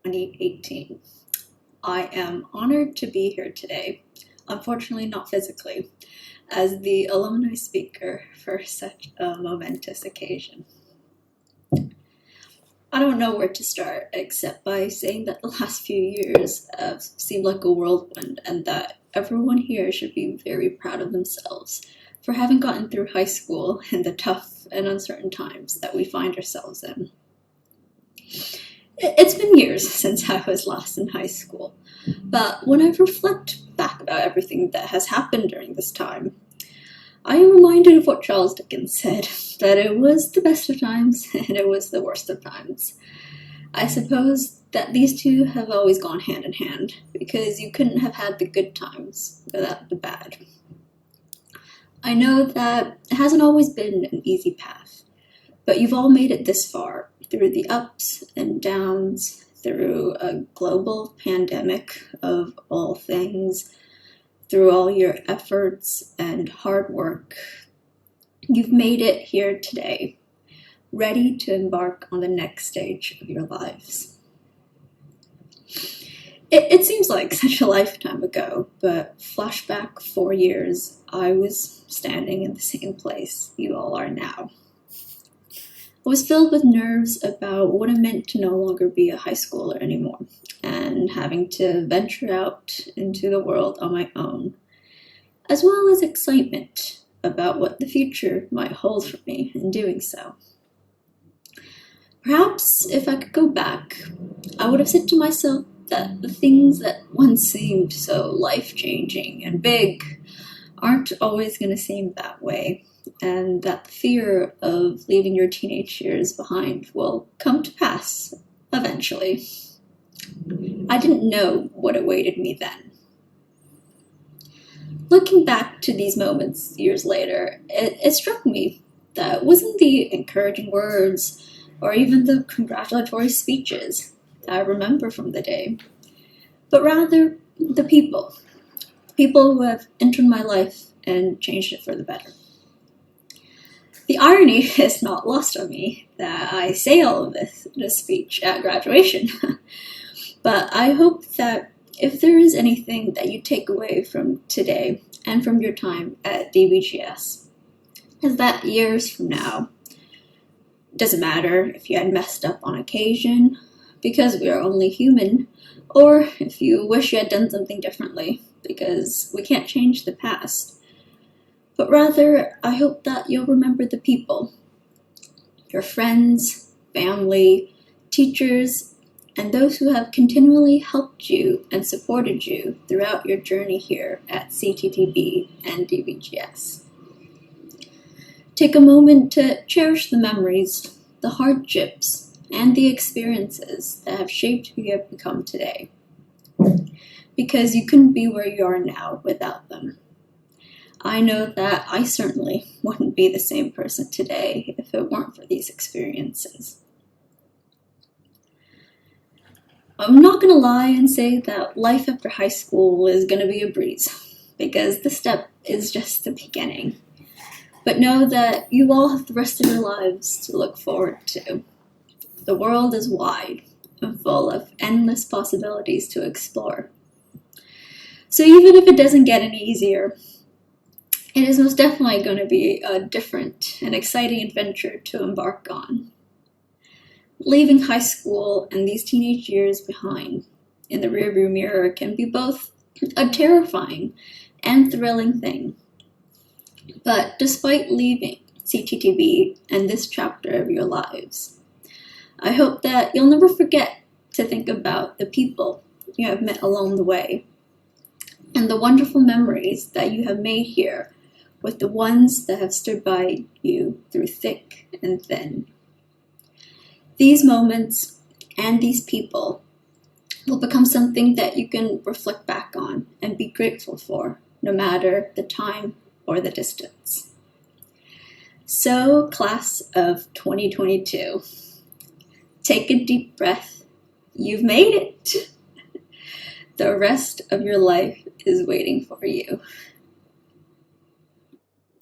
2018. I am honored to be here today, unfortunately not physically, as the alumni speaker for such a momentous occasion. I don't know where to start except by saying that the last few years have seemed like a whirlwind and that everyone here should be very proud of themselves for having gotten through high school and the tough and uncertain times that we find ourselves in. It's been years since I was last in high school, but when I reflect back about everything that has happened during this time, I am reminded of what Charles Dickens said, that it was the best of times and it was the worst of times. I suppose that these two have always gone hand in hand, because you couldn't have had the good times without the bad. I know that it hasn't always been an easy path, but you've all made it this far, through the ups and downs, through a global pandemic of all things, through all your efforts and hard work. You've made it here today, ready to embark on the next stage of your lives. It seems like such a lifetime ago, but flashback 4 years, I was standing in the same place you all are now. I was filled with nerves about what it meant to no longer be a high schooler anymore, and having to venture out into the world on my own, as well as excitement about what the future might hold for me in doing so. Perhaps if I could go back, I would have said to myself that the things that once seemed so life-changing and big aren't always going to seem that way, and that the fear of leaving your teenage years behind will come to pass eventually. I didn't know what awaited me then. Looking back to these moments years later, it struck me that it wasn't the encouraging words or even the congratulatory speeches that I remember from the day, but rather the people who have entered my life and changed it for the better. The irony is not lost on me that I say all of this in a speech at graduation, but I hope that if there is anything that you take away from today and from your time at DBGS, is that years from now, doesn't matter if you had messed up on occasion, because we are only human, or if you wish you had done something differently, because we can't change the past. But rather, I hope that you'll remember the people, your friends, family, teachers, and those who have continually helped you and supported you throughout your journey here at CTTB and DBGS. Take a moment to cherish the memories, the hardships, and the experiences that have shaped who you have become today, because you couldn't be where you are now without them. I know that I certainly wouldn't be the same person today if it weren't for these experiences. I'm not going to lie and say that life after high school is going to be a breeze, because the step is just the beginning. But know that you all have the rest of your lives to look forward to. The world is wide and full of endless possibilities to explore. So even if it doesn't get any easier, it is most definitely going to be a different and exciting adventure to embark on. Leaving high school and these teenage years behind in the rearview mirror can be both a terrifying and thrilling thing. But despite leaving CTTB and this chapter of your lives, I hope that you'll never forget to think about the people you have met along the way and the wonderful memories that you have made here with the ones that have stood by you through thick and thin. These moments and these people will become something that you can reflect back on and be grateful for, no matter the time or the distance. So, class of 2022, take a deep breath. You've made it. The rest of your life is waiting for you.